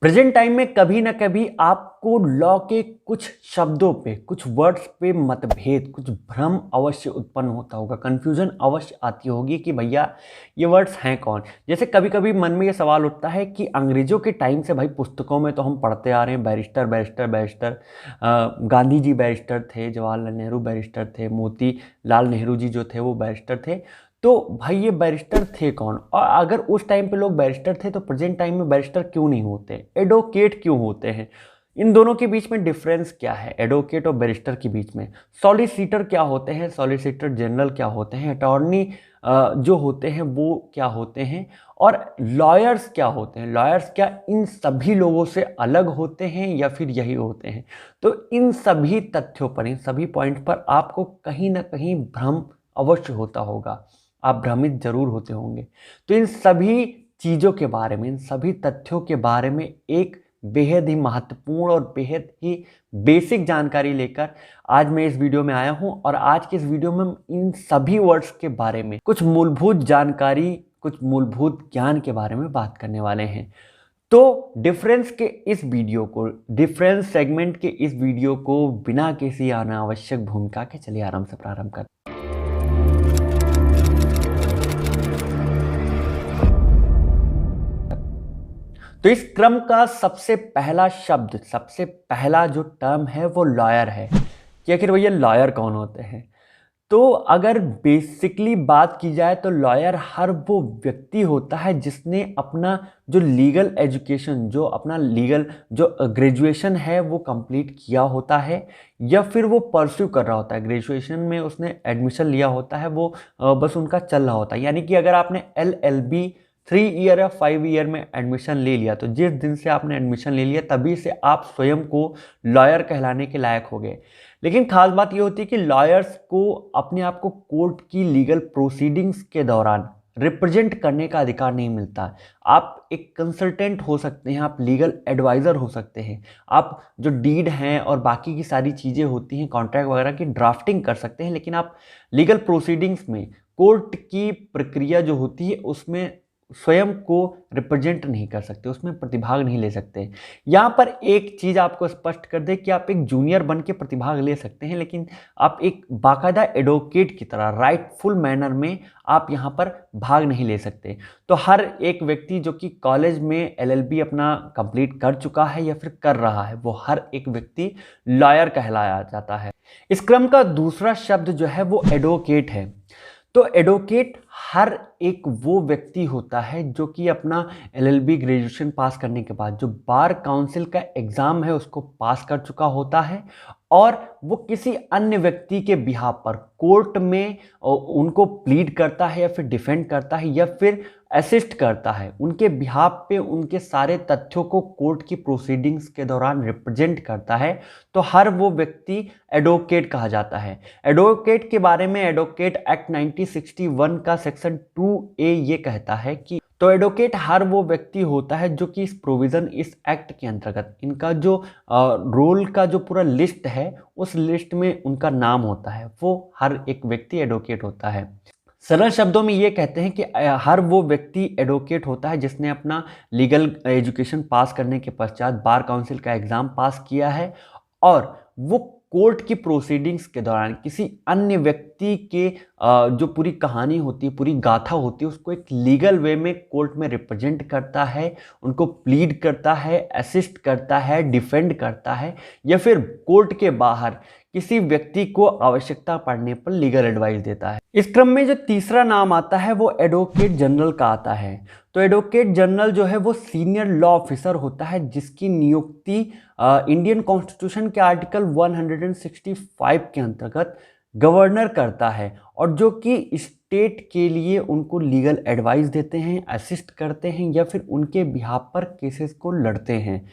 Present time में कभी ना कभी आपको लॉ के कुछ शब्दों पे, कुछ वर्ड्स पे मतभेद, कुछ भ्रम अवश्य उत्पन्न होता होगा, कंफ्यूजन अवश्य आती होगी कि भैया ये वर्ड्स हैं कौन। जैसे कभी कभी मन में ये सवाल उठता है कि अंग्रेजों के टाइम से भाई पुस्तकों में तो हम पढ़ते आ रहे हैं barrister barrister barrister, Gandhi ji barrister थे, जवाहरलाल नेहरू बैरिस्टर थे, मोती लाल नेहरू जी जो थे वो बैरिस्टर थे। तो भाई ये बैरिस्टर थे कौन, और अगर उस टाइम पे लोग बैरिस्टर थे तो प्रेजेंट टाइम में बैरिस्टर क्यों नहीं होते, एडवोकेट क्यों होते हैं? इन दोनों के बीच में डिफरेंस क्या है, एडवोकेट और बैरिस्टर के बीच में? सॉलिसिटर क्या होते हैं, सॉलिसिटर जनरल क्या होते हैं, अटॉर्नी जो होते हैं वो क्या होते हैं, और लॉयर्स क्या होते हैं? लॉयर्स क्या इन सभी लोगों से अलग होते हैं या फिर यही होते हैं? तो इन सभी तथ्यों पर, इन सभी पॉइंट पर आपको कहीं ना कहीं भ्रम अवश्य होता होगा, आप भ्रमित जरूर होते होंगे। तो इन सभी चीज़ों के बारे में, इन सभी तथ्यों के बारे में एक बेहद ही महत्वपूर्ण और बेहद ही बेसिक जानकारी लेकर आज मैं इस वीडियो में आया हूं। और आज के इस वीडियो में हम इन सभी वर्ड्स के बारे में कुछ मूलभूत जानकारी, कुछ मूलभूत ज्ञान के बारे में बात करने वाले हैं। तो डिफरेंस के इस वीडियो को, डिफरेंस सेगमेंट के इस वीडियो को बिना किसी अनावश्यक भूमिका के चलिए आराम से प्रारंभ करते हैं। तो इस क्रम का सबसे पहला शब्द, सबसे पहला जो टर्म है वो लॉयर है कि आखिर भैया लॉयर कौन होते हैं। तो अगर बेसिकली बात की जाए तो लॉयर हर वो व्यक्ति होता है जिसने अपना जो लीगल एजुकेशन, जो अपना लीगल जो ग्रेजुएशन है वो कंप्लीट किया होता है, या फिर वो परस्यू कर रहा होता है, ग्रेजुएशन में उसने एडमिशन लिया होता है, वो बस उनका चल रहा होता है। यानी कि अगर आपने LLB 3 ईयर या 5 ईयर में एडमिशन ले लिया, तो जिस दिन से आपने एडमिशन ले लिया तभी से आप स्वयं को लॉयर कहलाने के लायक हो गए। लेकिन खास बात ये होती है कि लॉयर्स को अपने आप को कोर्ट की लीगल प्रोसीडिंग्स के दौरान रिप्रेजेंट करने का अधिकार नहीं मिलता। आप एक कंसल्टेंट हो सकते हैं, आप लीगल एडवाइज़र हो सकते हैं, आप जो डीड हैं और बाकी की सारी चीज़ें होती हैं, कॉन्ट्रैक्ट वगैरह की ड्राफ्टिंग कर सकते हैं, लेकिन आप लीगल प्रोसीडिंग्स में, कोर्ट की प्रक्रिया जो होती है उसमें स्वयं को रिप्रेजेंट नहीं कर सकते, उसमें प्रतिभाग नहीं ले सकते। यहाँ पर एक चीज़ आपको स्पष्ट कर दे कि आप एक जूनियर बन के प्रतिभाग ले सकते हैं, लेकिन आप एक बाकायदा एडवोकेट की तरह राइटफुल मैनर में आप यहाँ पर भाग नहीं ले सकते। तो हर एक व्यक्ति जो कि कॉलेज में LLB अपना कंप्लीट कर चुका है या फिर कर रहा है, वो हर एक व्यक्ति लॉयर कहलाया जाता है। इस क्रम का दूसरा शब्द जो है वो एडवोकेट है। तो एडवोकेट हर एक वो व्यक्ति होता है जो कि अपना LLB ग्रेजुएशन पास करने के बाद जो बार काउंसिल का एग्ज़ाम है उसको पास कर चुका होता है, और वो किसी अन्य व्यक्ति के बिहाफ पर कोर्ट में उनको प्लीड करता है या फिर डिफेंड करता है या फिर असिस्ट करता है, उनके बिहाफ पे उनके सारे तथ्यों को कोर्ट की प्रोसीडिंग्स के दौरान रिप्रेजेंट करता है। तो हर वो व्यक्ति एडवोकेट कहा जाता है। एडवोकेट के बारे में एडवोकेट एक्ट 1961 का सेक्शन 2A ये कहता है कि तो एडवोकेट हर वो व्यक्ति होता है जो कि इस प्रोविज़न, इस एक्ट के अंतर्गत इनका जो रोल का जो पूरा लिस्ट है उस लिस्ट में उनका नाम होता है, वो हर एक व्यक्ति एडवोकेट होता है। सरल शब्दों में ये कहते हैं कि हर वो व्यक्ति एडवोकेट होता है जिसने अपना लीगल एजुकेशन पास करने के पश्चात बार काउंसिल का एग्ज़ाम पास किया है, और वो कोर्ट की प्रोसीडिंग्स के दौरान किसी अन्य व्यक्ति के जो पूरी कहानी होती है, पूरी गाथा होती है, उसको एक लीगल वे में कोर्ट में रिप्रेजेंट करता है, उनको प्लीड करता है, असिस्ट करता है, डिफेंड करता है, या फिर कोर्ट के बाहर किसी व्यक्ति को आवश्यकता पड़ने पर लीगल एडवाइस देता है। इस क्रम में जो तीसरा नाम आता है वो एडवोकेट जनरल का आता है। तो एडवोकेट जनरल जो है वो सीनियर लॉ ऑफिसर होता है जिसकी नियुक्ति इंडियन कॉन्स्टिट्यूशन के आर्टिकल 165 के अंतर्गत गवर्नर करता है, और जो कि स्टेट के लिए उनको लीगल एडवाइस देते हैं, असिस्ट करते हैं या फिर उनके बिहाफ पर केसेस को लड़ते हैं।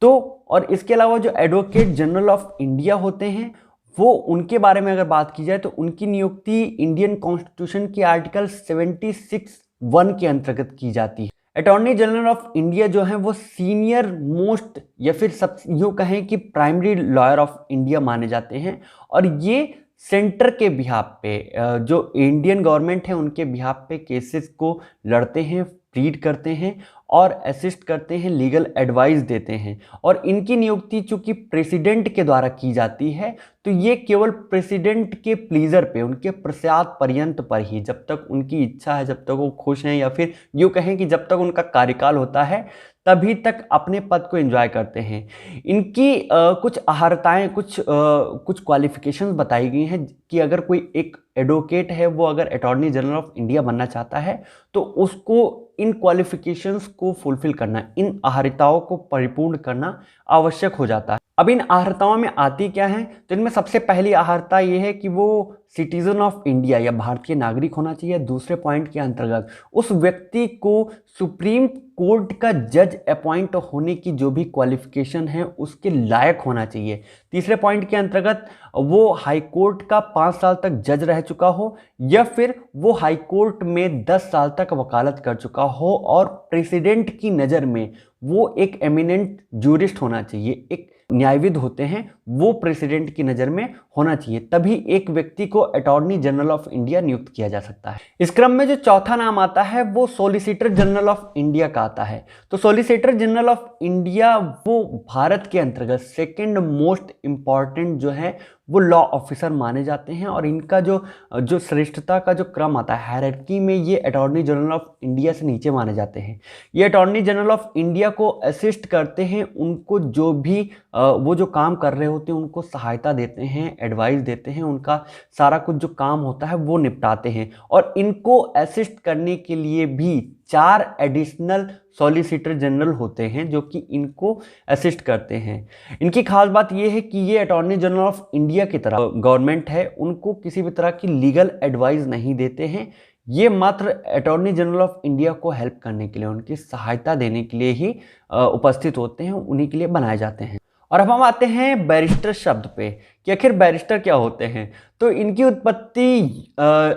तो और इसके अलावा जो एडवोकेट जनरल ऑफ इंडिया होते हैं वो, उनके बारे में अगर बात की जाए तो उनकी नियुक्ति इंडियन कॉन्स्टिट्यूशन के आर्टिकल 76(1) के अंतर्गत की जाती है। अटॉर्नी जनरल ऑफ इंडिया जो है वो सीनियर मोस्ट या फिर सब यूँ कहें कि प्राइमरी लॉयर ऑफ इंडिया माने जाते हैं, और ये सेंटर के बिहाफ पे जो इंडियन गवर्नमेंट है उनके बिहाफ पे केसेस को लड़ते हैं, प्लीड करते हैं, और असिस्ट करते हैं, लीगल एडवाइस देते हैं। और इनकी नियुक्ति चूंकि प्रेसिडेंट के द्वारा की जाती है, तो ये केवल प्रेसिडेंट के प्लीजर पे, उनके प्रसाद पर्यंत पर ही, जब तक उनकी इच्छा है, जब तक वो खुश हैं, या फिर यूँ कहें कि जब तक उनका कार्यकाल होता है तभी तक अपने पद को एंजॉय करते हैं। इनकी कुछ अहर्ताएं, कुछ क्वालिफिकेशंस बताई गई हैं कि अगर कोई एक एडवोकेट है, वो अगर अटॉर्नी जनरल ऑफ इंडिया बनना चाहता है तो उसको इन क्वालिफिकेशंस को फुलफिल करना, इन अहर्ताओं को परिपूर्ण करना आवश्यक हो जाता है। अब इन अहर्ताओं में आती क्या है, तो इनमें सबसे पहली अहर्ता ये है कि वो सिटीजन ऑफ इंडिया या भारतीय नागरिक होना चाहिए। दूसरे पॉइंट के अंतर्गत उस व्यक्ति को सुप्रीम कोर्ट का जज अपॉइंट होने की जो भी क्वालिफिकेशन है उसके लायक होना चाहिए। तीसरे पॉइंट के अंतर्गत वो हाई कोर्ट का 5 साल तक जज रह चुका हो, या फिर वो हाई कोर्ट में 10 साल तक वकालत कर चुका हो, और प्रेसिडेंट की नज़र में वो एक एमिनेंट जूरिस्ट होना चाहिए, एक न्यायविद होते हैं, वो प्रेसिडेंट की नज़र में होना चाहिए। तभी एक व्यक्ति को अटॉर्नी जनरल ऑफ इंडिया नियुक्त किया जा सकता है। इस क्रम में जो चौथा नाम आता है वो सॉलिसिटर जनरल ऑफ इंडिया का आता है। तो सॉलिसिटर जनरल ऑफ इंडिया वो भारत के अंतर्गत सेकंड मोस्ट इंपॉर्टेंट जो है वो लॉ ऑफिसर माने जाते हैं, और इनका जो श्रेष्ठता का जो क्रम आता है हायरार्की में, ये अटॉर्नी जनरल ऑफ इंडिया से नीचे माने जाते हैं। ये अटॉर्नी जनरल ऑफ इंडिया को असिस्ट करते हैं, उनको जो भी वो जो काम कर रहे होते हैं उनको सहायता देते हैं, एडवाइस देते हैं, उनका सारा कुछ जो काम होता है वो निपटाते हैं। और इनको असिस्ट करने के लिए भी 4 एडिशनल सॉलिसिटर जनरल होते हैं जो कि इनको असिस्ट करते हैं। इनकी खास बात यह है कि ये अटॉर्नी जनरल ऑफ इंडिया की तरह गवर्नमेंट है, उनको किसी भी तरह की लीगल एडवाइस नहीं देते हैं। ये मात्र अटॉर्नी जनरल ऑफ इंडिया को हेल्प करने के लिए, उनकी सहायता देने के लिए ही उपस्थित होते हैं, उन्हीं के लिए बनाए जाते हैं। और अब हम आते हैं बैरिस्टर शब्द पे कि आखिर बैरिस्टर क्या होते हैं। तो इनकी उत्पत्ति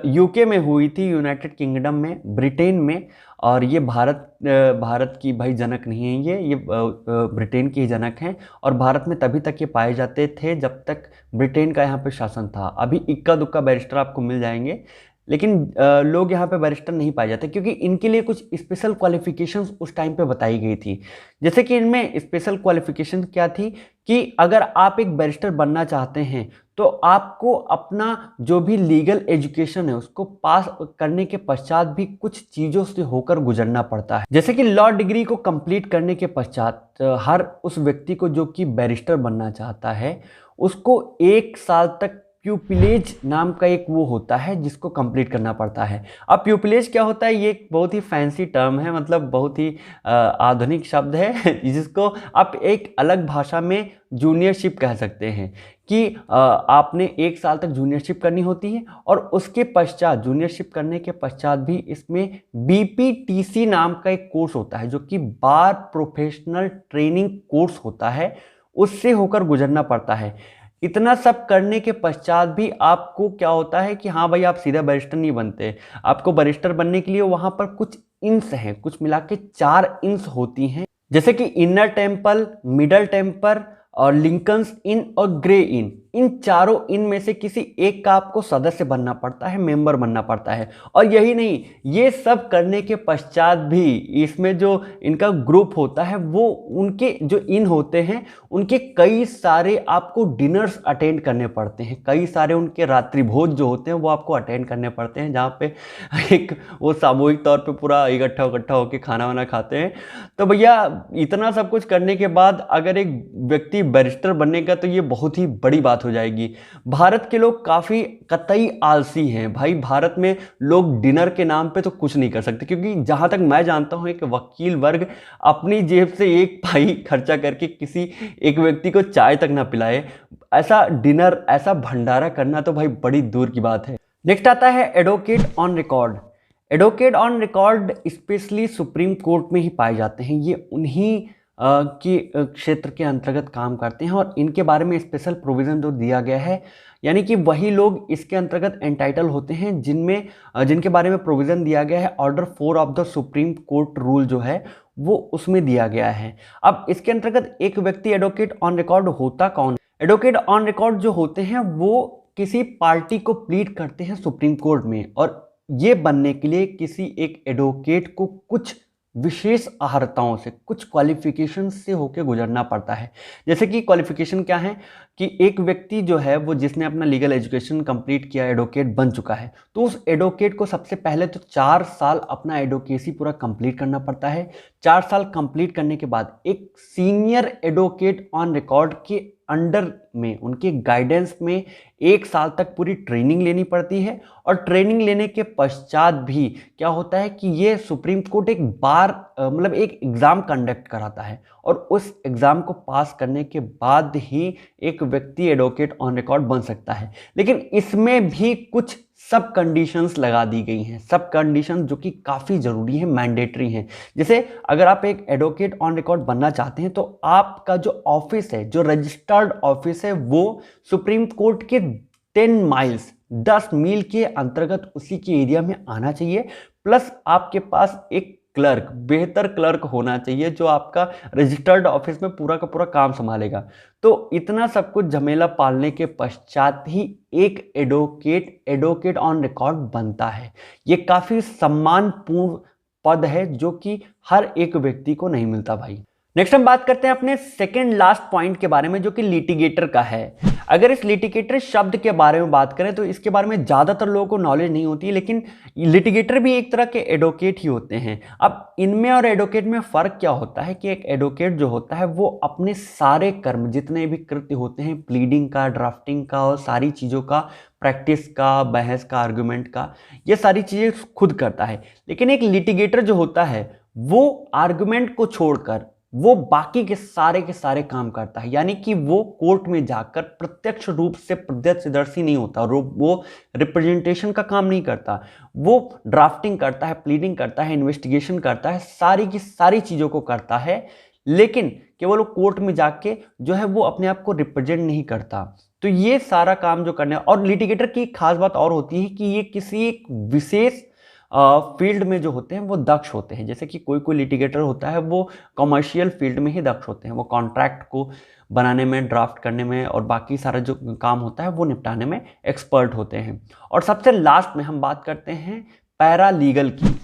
यूके में हुई थी, यूनाइटेड किंगडम में, ब्रिटेन में। और ये भारत की भाई जनक नहीं है, ये ब्रिटेन की ही जनक हैं। और भारत में तभी तक ये पाए जाते थे जब तक ब्रिटेन का यहाँ पे शासन था। अभी इक्का दुक्का बैरिस्टर आपको मिल जाएंगे, लेकिन लोग यहाँ पे बैरिस्टर नहीं पाए जाते क्योंकि इनके लिए कुछ स्पेशल क्वालिफिकेशंस उस टाइम पे बताई गई थी। जैसे कि इनमें स्पेशल क्वालिफिकेशन क्या थी कि अगर आप एक बैरिस्टर बनना चाहते हैं तो आपको अपना जो भी लीगल एजुकेशन है उसको पास करने के पश्चात भी कुछ चीज़ों से होकर गुजरना पड़ता है। जैसे कि लॉ डिग्री को कंप्लीट करने के पश्चात हर उस व्यक्ति को जो कि बैरिस्टर बनना चाहता है उसको 1 साल तक प्यूपिलेज नाम का एक वो होता है जिसको कंप्लीट करना पड़ता है। अब प्यूपिलेज क्या होता है, ये एक बहुत ही फैंसी टर्म है, मतलब बहुत ही आधुनिक शब्द है जिसको आप एक अलग भाषा में जूनियरशिप कह सकते हैं कि आपने 1 साल तक जूनियरशिप करनी होती है, और उसके पश्चात जूनियरशिप करने के पश्चात भी इसमें BPTC नाम का एक कोर्स होता है जो कि बार प्रोफेशनल ट्रेनिंग कोर्स होता है, उससे होकर गुजरना पड़ता है। इतना सब करने के पश्चात भी आपको क्या होता है कि हाँ भाई आप सीधा बैरिस्टर नहीं बनते, आपको बैरिस्टर बनने के लिए वहाँ पर कुछ इंस हैं, कुछ मिला के 4 इंस होती हैं, जैसे कि इनर टेम्पल, मिडल टेम्पर और लिंकन्स इन और ग्रे इन। इन चारों इन में से किसी एक का आपको सदस्य बनना पड़ता है, मेंबर बनना पड़ता है। और यही नहीं, ये सब करने के पश्चात भी इसमें जो इनका ग्रुप होता है वो उनके जो इन होते हैं उनके कई सारे आपको डिनर्स अटेंड करने पड़ते हैं, कई सारे उनके रात्रि भोज जो होते हैं वो आपको अटेंड करने पड़ते हैं, जहाँ पे एक वो सामूहिक तौर पे पूरा इकट्ठा होकर खाना वाना खाते हैं। तो भैया इतना सब कुछ करने के बाद अगर एक व्यक्ति बैरिस्टर बनने का, तो ये बहुत ही बड़ी बात हो जाएगी। भारत के लोग काफी कतई आलसी हैं भाई, भारत में लोग डिनर के नाम पे तो कुछ नहीं कर सकते, क्योंकि जहां तक मैं जानता हूं एक वकील वर्ग अपनी जेब से 1 पाई खर्चा करके किसी एक व्यक्ति को चाय तक ना पिलाए। ऐसा डिनर, ऐसा भंडारा करना तो भाई बड़ी दूर की बात है। नेक्स्ट आता है advocate on record. Advocate on record specially supreme court में ही पाए जाते हैं, ये उन्हीं के क्षेत्र के अंतर्गत काम करते हैं, और इनके बारे में स्पेशल प्रोविज़न जो दिया गया है, यानी कि वही लोग इसके अंतर्गत एंटाइटल होते हैं जिनके बारे में प्रोविज़न दिया गया है order 4 of the supreme court rule जो है वो उसमें दिया गया है। अब इसके अंतर्गत एक व्यक्ति एडवोकेट ऑन रिकॉर्ड होता कौन? एडवोकेट ऑन रिकॉर्ड जो होते हैं वो किसी पार्टी को प्लीड करते हैं सुप्रीम कोर्ट में, और ये बनने के लिए किसी एक एडवोकेट को कुछ विशेष अर्हताओं से, कुछ क्वालिफिकेशन से होकर गुजरना पड़ता है। जैसे कि क्वालिफिकेशन क्या है कि एक व्यक्ति जो है वो जिसने अपना लीगल एजुकेशन कंप्लीट किया, एडवोकेट बन चुका है, तो उस एडवोकेट को सबसे पहले तो 4 साल अपना एडवोकेसी पूरा कंप्लीट करना पड़ता है। 4 साल कंप्लीट करने के बाद एक सीनियर एडवोकेट ऑन रिकॉर्ड के अंडर में, उनके गाइडेंस में 1 साल तक पूरी ट्रेनिंग लेनी पड़ती है। और ट्रेनिंग लेने के पश्चात भी क्या होता है कि ये सुप्रीम कोर्ट एक बार मतलब एक एग्ज़ाम कंडक्ट कराता है, और उस एग्ज़ाम को पास करने के बाद ही एक व्यक्ति एडवोकेट ऑन रिकॉर्ड बन सकता है। लेकिन इसमें भी कुछ सब कंडीशंस लगा दी गई हैं, सब कंडीशंस जो कि काफ़ी ज़रूरी हैं, मैंडेटरी हैं। जैसे अगर आप एक एडवोकेट ऑन रिकॉर्ड बनना चाहते हैं तो आपका जो ऑफिस है, जो रजिस्टर्ड ऑफिस है, वो सुप्रीम कोर्ट के 10 माइल्स 10 मील के अंतर्गत उसी के एरिया में आना चाहिए। प्लस आपके पास एक क्लर्क, बेहतर क्लर्क होना चाहिए जो आपका रजिस्टर्ड ऑफिस में पूरा का पूरा काम संभालेगा। तो इतना सब कुछ झमेला पालने के पश्चात ही एक एडवोकेट ऑन रिकॉर्ड बनता है। ये काफ़ी सम्मानपूर्ण पद है जो कि हर एक व्यक्ति को नहीं मिलता भाई। नेक्स्ट हम बात करते हैं अपने सेकेंड लास्ट पॉइंट के बारे में, जो कि लिटिगेटर का है। अगर इस लिटिगेटर शब्द के बारे में बात करें तो इसके बारे में ज़्यादातर लोगों को नॉलेज नहीं होती है, लेकिन लिटिगेटर भी एक तरह के एडवोकेट ही होते हैं। अब इनमें और एडवोकेट में फ़र्क क्या होता है कि एक एडवोकेट जो होता है वो अपने सारे कर्म, जितने भी कृत्य होते हैं, प्लीडिंग का, ड्राफ्टिंग का और सारी चीज़ों का, प्रैक्टिस का, बहस का, आर्गुमेंट का, ये सारी चीज़ें खुद करता है। लेकिन एक लिटिगेटर जो होता है वो आर्गुमेंट को छोड़कर वो बाकी के सारे काम करता है। यानी कि वो कोर्ट में जाकर प्रत्यक्ष रूप से प्रत्यक्षदर्शी नहीं होता, और वो रिप्रेजेंटेशन का काम नहीं करता। वो ड्राफ्टिंग करता है, प्लीडिंग करता है, इन्वेस्टिगेशन करता है, सारी की सारी चीज़ों को करता है, लेकिन केवल वो कोर्ट में जाके जो है वो अपने आप को रिप्रेजेंट नहीं करता। तो ये सारा काम जो करने, और लिटिगेटर की एक खास बात और होती है कि ये किसी एक विशेष फील्ड में जो होते हैं वो दक्ष होते हैं। जैसे कि कोई लिटिगेटर होता है वो कमर्शियल फील्ड में ही दक्ष होते हैं, वो कॉन्ट्रैक्ट को बनाने में, ड्राफ्ट करने में और बाकी सारा जो काम होता है वो निपटाने में एक्सपर्ट होते हैं। और सबसे लास्ट में हम बात करते हैं पैरालीगल की।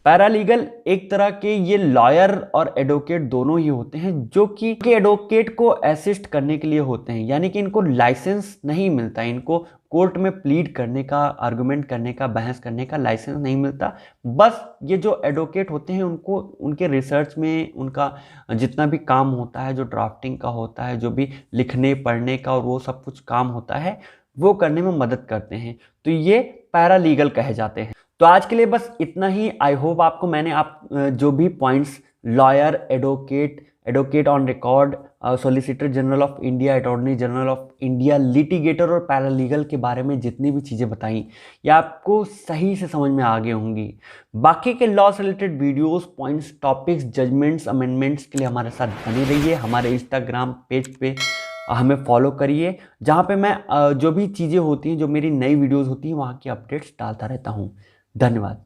पैरालीगल एक तरह के ये लॉयर और एडवोकेट दोनों ही होते हैं, जो कि एडवोकेट को असिस्ट करने के लिए होते हैं। यानी कि इनको लाइसेंस नहीं मिलता, इनको कोर्ट में प्लीड करने का, आर्गुमेंट करने का, बहस करने का लाइसेंस नहीं मिलता। बस ये जो एडवोकेट होते हैं उनको उनके रिसर्च में उनका जितना भी काम होता है, जो ड्राफ्टिंग का होता है, जो भी लिखने पढ़ने का और वो सब कुछ काम होता है, वो करने में मदद करते हैं। तो ये पैरालीगल कहे जाते हैं। तो आज के लिए बस इतना ही। आई होप आपको मैंने जो भी points lawyer, advocate on record, solicitor general of India, attorney general of India, litigator और पैरालीगल के बारे में जितनी भी चीज़ें बताई, ये आपको सही से समझ में आ गई होंगी। बाकी के लॉ से related videos, points, topics, judgments, amendments के लिए हमारे साथ बने रहिए। हमारे इंस्टाग्राम पेज पे हमें फॉलो करिए, जहाँ पे मैं जो भी चीज़ें होती हैं, जो मेरी नई वीडियोज़ होती हैं, वहाँ की अपडेट्स डालता रहता हूँ। धन्यवाद।